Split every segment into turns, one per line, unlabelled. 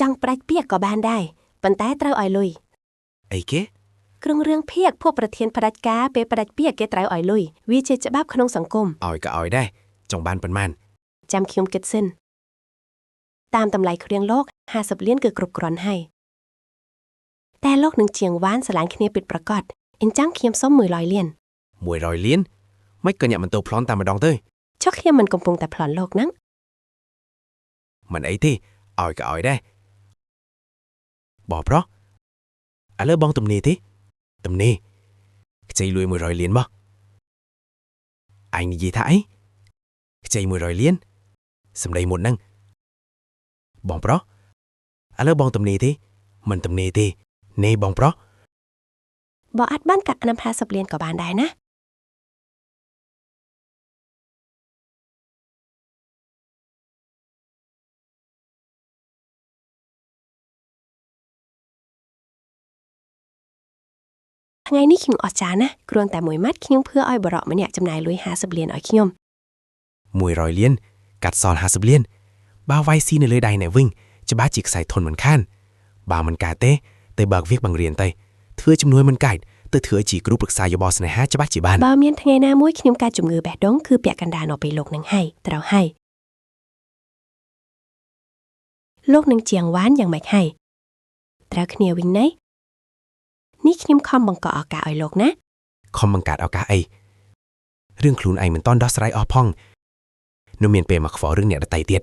ចង់ប្រាច់ពាក្យក៏បានដែរប៉ុន្តែត្រូវឲ្យលុយ
អីគេ
គ្រឿងរឿងភាគពួកប្រធានផ្ដាច់ការពេលផ្ដាច់ពាក្យគេត្រូវឲ្យលុយវាជាច្បាប់ក្នុងសង្គម
ឲ្យក៏ឲ្យដែរចង់បានប៉ុន្មាន
ចាំខ្ញុំគិតសិនតាមតម្លៃគ្រឿងលោក50លានគឺគ្រប់គ្រាន់ហើយតែលោកនឹងជាងវ៉ានស្រឡាញ់គ្នាពិតប្រាកដអញ្ចឹងខ្ញុំសុំ100លាន
100លានមិនក៏ញាក់មិនទៅប្លន់តាមម្ដងទៅ
ចុះខ្ញុំមិនកំពុងតែប្លន់លោកហ្នឹង
មិនអីទេឲ្យក៏ឲ្យដែរបងប្រុសឥឡូវបងទំនេរទេទំនេរខ្ចីលួយ100លានមកអញនិយាយថាអីខ្ចី100លានសម្ដីមុនហ្នឹងបងប្រុសឥឡូវបងទំនេរទេមិនទំនេរទេនេបងប្រុស
បើអត់បានកាក់ណាំ50លានក៏បានដែរណាថ្ងៃនេះខ្ញុំអស្ចារ្យណាស់គ្រាន់តែមួយម៉ាត់ខ្ញុំភឿឲ្យបរកម្នាក់ចំណាយលុយ50លានឲ្យខ្ញុំ
100លានកាត់សល់50លានបើវាយស៊ីនៅលើដៃអ្នកវិញច្បាស់ជាខ្សែធនមិនខានបើមិនកើតទេទៅបើកវាបង្រៀនទៅធ្វើជំនួយមិនកាច់ទៅធ្វើជាគ្រូប្រឹក្សាយោបល់ស្នេហាច្បាស់ជាបាន
បើមានថ្ងៃណាមួយខ្ញុំកើតជំងឺបេះដូងគឺពាក់កណ្ដាលនៅពេលលោកនឹងហើយត្រូវហើយលោកនឹងជាងវ៉ានយ៉ាងម៉េចហើយត្រូវគ្នាវិញណែនេះខ្ញុំខំបង្កឱកាសឲ្យលោកណា
ខំបង្កើតឱកាសអីរឿងខ្លួនឯងមិនតន់ដោះស្រាយអស់ផងនៅមានពេលមកខ្វល់រឿងអ្នកដទៃទៀត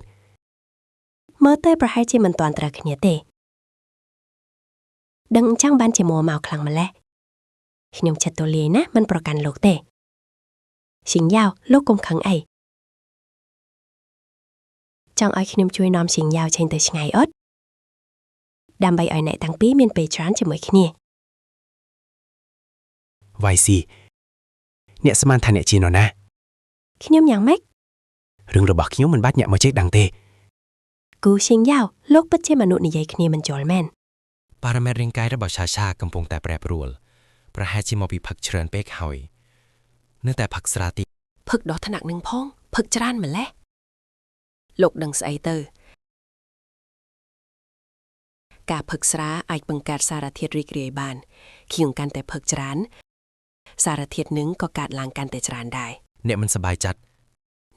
មើលទៅប្រហែលជាមិនទាន់ត្រូវគ្នាទេដឹងអញ្ចឹងបានជាមួមកខ្លាំងម្ល៉េះខ្ញុំចិត្តទូលាយណាមិនប្រកាន់លោកទេសិងយ៉ាវលោកកុំខឹងអីចង់ឲ្យខ្ញុំជួយនាំសិងយ៉ាវចេញទៅឆ្ងាយអត់ដើម្បីឲ្យអ្នកទាំងពីរមានពេលច្រើនជាមួយគ្នា
វាយស៊ីអ្នកស្មានថាអ្នកជានរណា
ខ្ញុំយ៉ាងម៉េច
រឿងរបស់ខ្ញុំមិនបាច់អ្នកមកចេះដឹងទេ
គូសិងយ៉ាវលោកពិតជាមនុស្សនិយាយគ្នាមិនចូលមែន
ប៉ារ៉ាម៉េត្ររាងកាយរបស់ឆាឆាកំពុងតែប្រែប្រួលប្រហែលជាមកពីផឹកច្រើនពេកហើយនៅតែផឹកស្រាទី
ផឹកដោះថ្នាក់នឹងផងផឹកច្រើនម្ល៉េះលោកដឹងស្អីទៅការផឹកស្រាអាចបង្កើតសារធាតុរីករាយបានខ្ញុំកាន់តែផឹកច្រើនសារធាតុនឹងក៏កើតឡើងកាន់តែច្រើនដែរ
អ្នកមិនសប្បាយចិត្ត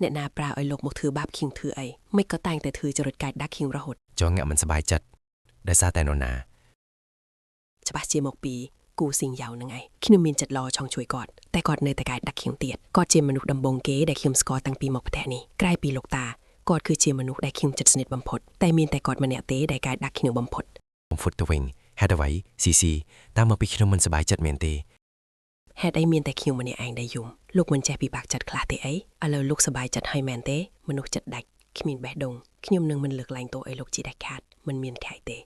អ្នកណាប្រើឲ្យលោកមកធ្វើបាបខ្ញុំធ្វើអីមិនក៏តែងតែធ្វើចរិតកាយដាក់ខ្ញុំរហូត
ចងអ្នកមិនសប្បាយចិត្តដោយសារតែនរណា
ច្បាស់ជាមកពីគូសិងយ៉ាវនឹងឯងខ្ញុំមានចិត្តល្អចង់ជួយគាត់តែគាត់នៅតែកាយដាក់ខ្ញុំទៀតគាត់ជាមនុស្សដំបងគេដែលខ្ញុំស្គាល់តាំងពីមកផ្ទះនេះក្រៅពីលោកតាគាត់គឺជាមនុស្សដែលខ្ញុំជិតស្និទ្ធបំផុតតែមានតែគាត់ម្នាក់ទេដែលកាយដាក់ខ្ញុំបំផុត
បំផុតទៅវិញហេតុអ្វីស៊ីស៊ីតាមមកពីខ្ញុំមិនសប្បាយចិត្តមែនទេ
ហេតុអីមានតែខ្ញុំម្នាក់ឯងដែលយំលោកមិនចេះពិបាកចិត្តខ្លះទេអីឥឡូវលោកសប្បាយចិត្តហើយមែនទេមនុស្សចិត្តដាច់គ្មានបេះដូងខ្ញុំនឹងមិនលើកលែងទោសឲ្យលោកជាដាច់ខាតមិនមានខែទេ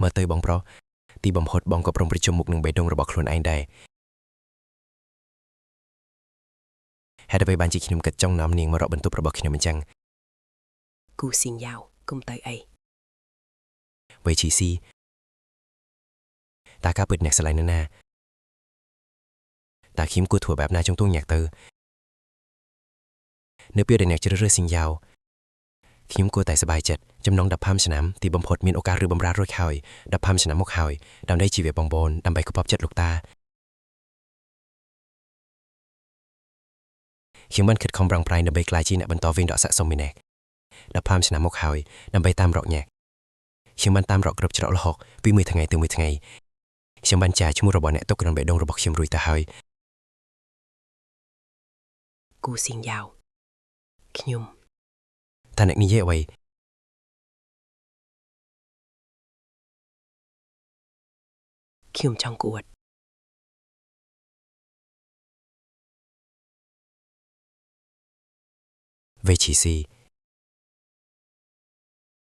មើលទៅបងប្រុសទីបំផុតបងក៏ព្រមប្រជុំមុខនឹងបេះដូងរបស់ខ្លួនឯងដែរហេតុអ្វីបានជាខ្ញុំគិតចង់នាំនាងមករកបន្ទប់របស់ខ្ញុំអញ្ចឹង
គូសិងយ៉ាវគុំទៅអី
វៃជីស៊ីតើការពិតអ្នកស្រឡាញ់នរណាតើខ្ញុំគួរធ្វើបែបណាចុងទួងញាក់ទៅនៅពេលដែលអ្នកជ្រើសរើសសិងយ៉ាវខ្ញុំគួរតែសប្បាយចិត្តចំណង15ឆ្នាំទីបំផុតមានឱកាសឬបំរើរួចហើយ15ឆ្នាំមកហើយដើម្បីជីវៈបងប្អូនដើម្បីគប់ចិត្តលោកតាខ្ញុំបានខិតខំប្រឹងប្រែងដើម្បីក្លាយជាអ្នកបន្តវេនដ៏ស័ក្តិសមនេះ15ឆ្នាំមកហើយដើម្បីតាមរកញាក់ខ្ញុំបានតាមរកគ្រប់ច្រកល្ហកពីមួយថ្ងៃទៅមួយថ្ងៃខ្ញុំបានចាឈ្មោះរបស់អ្នកទុកក្នុងបេះដូងរបស់ខ្ញុំរួចទៅហើយ
គូសិងយ៉ាវខ្ញុំ
តើអ្នកនិយាយអ្វី
ខ្ញុំចង់គួត
វេជីស៊ី